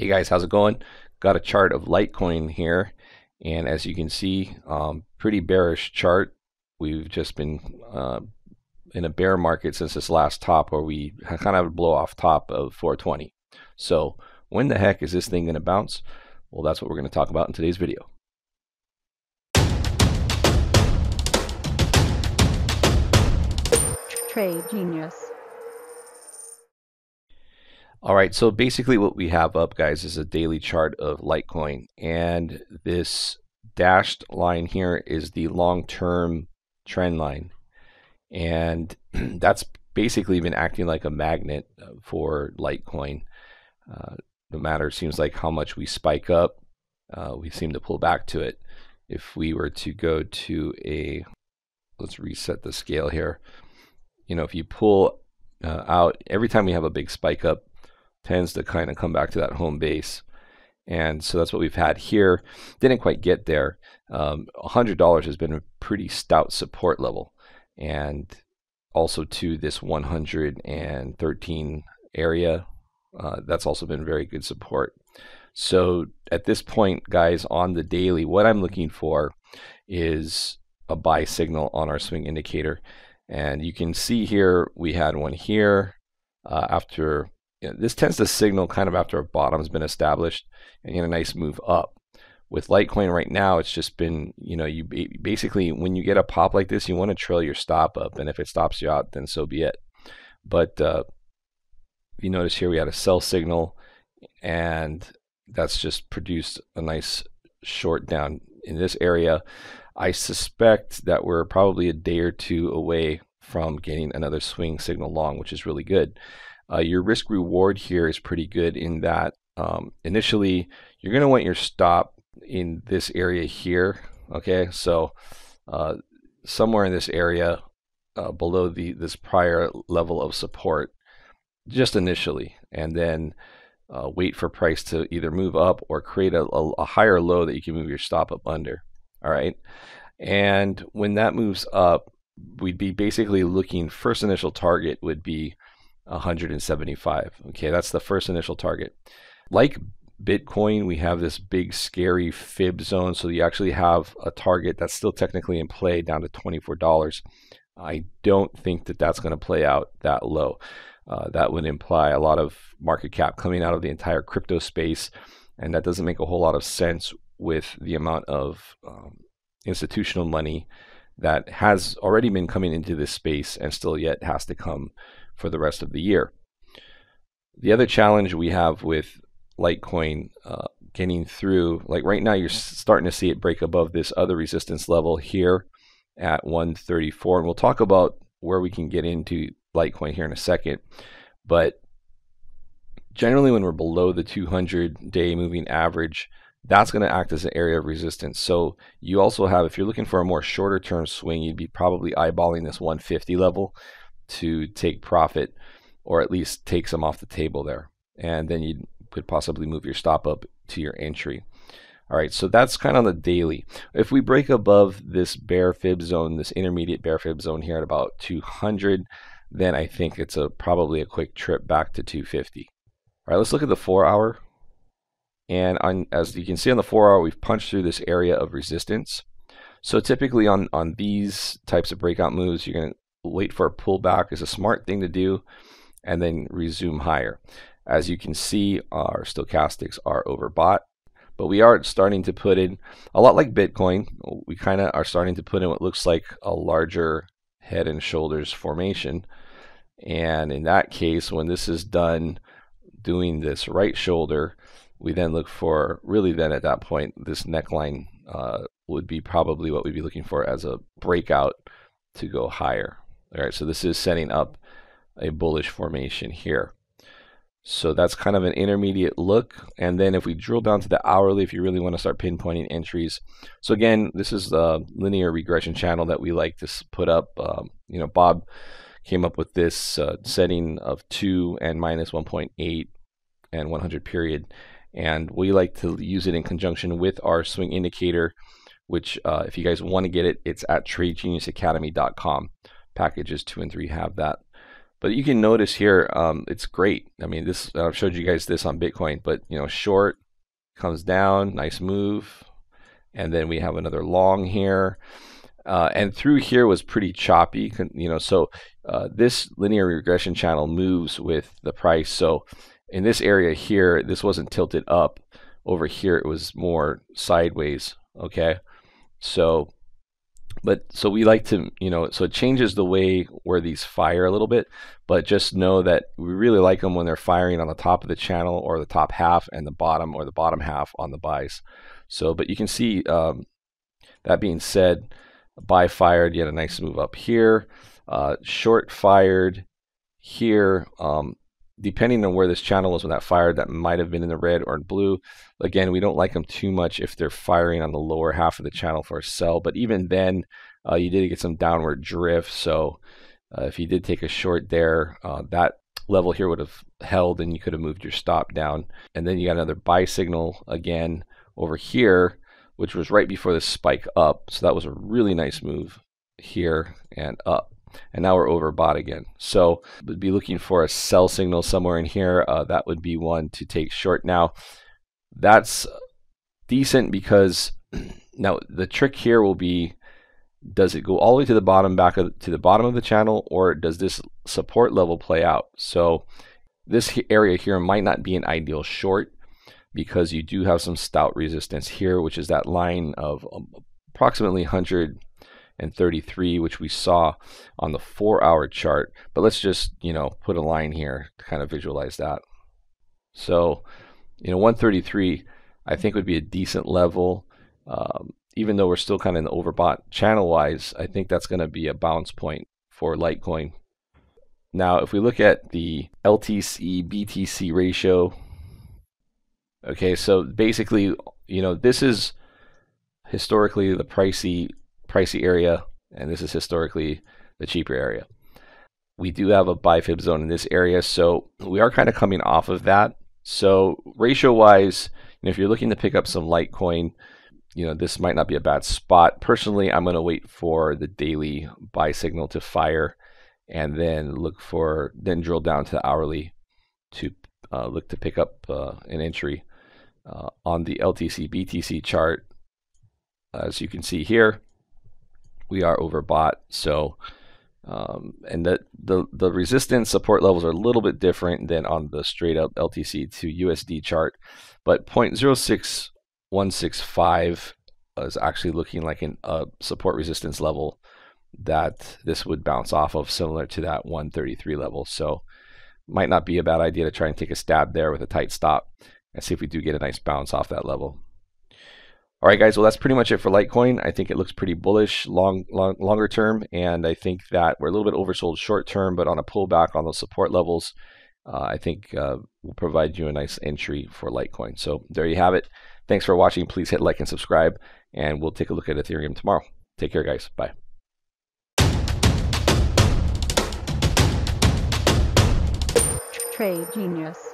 Hey guys, how's it going? Got a chart of Litecoin here, and as you can see, pretty bearish chart. We've just been in a bear market since this last top where we kind of blow off top of 420. So when the heck is this thing going to bounce? Well, that's what we're going to talk about in today's video. Trade Genius. All right, so basically what we have up, guys, is a daily chart of Litecoin, and this dashed line here is the long-term trend line, and that's basically been acting like a magnet for Litecoin. No matter, it seems like how much we spike up, we seem to pull back to it. If we were to go to let's reset the scale here. You know, if you pull out, every time we have a big spike up, tends to kind of come back to that home base. And so that's what we've had here. Didn't quite get there. $100 has been a pretty stout support level. And also to this 113 area, that's also been very good support. So at this point, guys, on the daily, what I'm looking for is a buy signal on our swing indicator. And you can see here, we had one here after. This tends to signal kind of after a bottom's been established and a nice move up. With Litecoin right now, it's just been, you basically, when you get a pop like this, you want to trail your stop up, and if it stops you out, then so be it. But you notice here we had a sell signal, and that's just produced a nice short down in this area. I suspect that we're probably a day or two away from getting another swing signal long, which is really good. Your risk reward here is pretty good in that initially you're going to want your stop in this area here. Okay, so somewhere in this area below this prior level of support, just initially, and then wait for price to either move up or create a higher low that you can move your stop up under. All right, and when that moves up, we'd be basically looking, first initial target would be 175. Okay, that's the first initial target. Like Bitcoin, we have this big scary fib zone, so you actually have a target that's still technically in play down to $24. I don't think that that's going to play out that low. That would imply a lot of market cap coming out of the entire crypto space, and that doesn't make a whole lot of sense with the amount of institutional money that has already been coming into this space and still yet has to come for the rest of the year. The other challenge we have with Litecoin getting through, like right now, you're starting to see it break above this other resistance level here at 134, and we'll talk about where we can get into Litecoin here in a second. But generally, when we're below the 200-day moving average, that's going to act as an area of resistance. So you also have, if you're looking for a more shorter term swing, you'd be probably eyeballing this 150 level to take profit, or at least take some off the table there, and then you could possibly move your stop up to your entry. All right, so that's kind of on the daily. If we break above this bear fib zone, this intermediate bear fib zone here at about 200, then I think it's probably a quick trip back to 250. All right, let's look at the 4-hour. And as you can see on the 4-hour, we've punched through this area of resistance. So typically on these types of breakout moves, you're going to wait for a pullback is a smart thing to do, and then resume higher. As you can see, our stochastics are overbought, but we are starting to put in, a lot like Bitcoin, we kind of are starting to put in what looks like a larger head and shoulders formation. And in that case, when this is done doing this right shoulder, we then look for, really then at that point, this neckline would be probably what we'd be looking for as a breakout to go higher. All right, so this is setting up a bullish formation here. So that's kind of an intermediate look. And then if we drill down to the hourly, if you really want to start pinpointing entries. So again, this is the linear regression channel that we like to put up. Bob came up with this setting of 2 and minus 1.8 and 100 period. And we like to use it in conjunction with our swing indicator, which if you guys want to get it, it's at tradegeniusacademy.com. Packages 2 and 3 have that. But you can notice here, it's great. I mean, this I've showed you guys this on Bitcoin, but short comes down, nice move, and then we have another long here. And through here was pretty choppy, so this linear regression channel moves with the price. So in this area here, this wasn't tilted up. Over here, it was more sideways, okay? So we like to, so it changes the way where these fire a little bit, but just know that we really like them when they're firing on the top of the channel or the top half and the bottom or the bottom half on the buys. So, but you can see, that being said, buy fired, you had a nice move up here, short fired here, depending on where this channel was when that fired, that might have been in the red or in blue. Again, we don't like them too much if they're firing on the lower half of the channel for a sell, but even then, you did get some downward drift. So if you did take a short there, that level here would have held and you could have moved your stop down. And then you got another buy signal again over here, which was right before the spike up. So that was a really nice move here and up. And now we're overbought again. So we'd be looking for a sell signal somewhere in here. That would be one to take short. Now, that's decent because now the trick here will be, does it go all the way to the bottom, to the bottom of the channel, or does this support level play out? So this area here might not be an ideal short because you do have some stout resistance here, which is that line of approximately 133, which we saw on the 4-hour chart. But let's just, put a line here to kind of visualize that. So, 133, I think would be a decent level. Even though we're still kind of in the overbought channel-wise, I think that's going to be a bounce point for Litecoin. Now, if we look at the LTC BTC ratio, okay, so basically, this is historically the pricey area, and this is historically the cheaper area. We do have a buy fib zone in this area, so we are kind of coming off of that. So ratio-wise, if you're looking to pick up some Litecoin, this might not be a bad spot. Personally, I'm going to wait for the daily buy signal to fire, and then then drill down to the hourly to look to pick up an entry on the LTC BTC chart. As you can see here, we are overbought. So, and the resistance support levels are a little bit different than on the straight up LTC to USD chart, but 0.06165 is actually looking like a support resistance level that this would bounce off of, similar to that 133 level. So might not be a bad idea to try and take a stab there with a tight stop and see if we do get a nice bounce off that level. All right, guys, well, that's pretty much it for Litecoin. I think it looks pretty bullish longer term, and I think that we're a little bit oversold short term, but on a pullback on those support levels, I think will provide you a nice entry for Litecoin. So there you have it. Thanks for watching. Please hit like and subscribe, and we'll take a look at Ethereum tomorrow. Take care, guys. Bye. Trade Genius.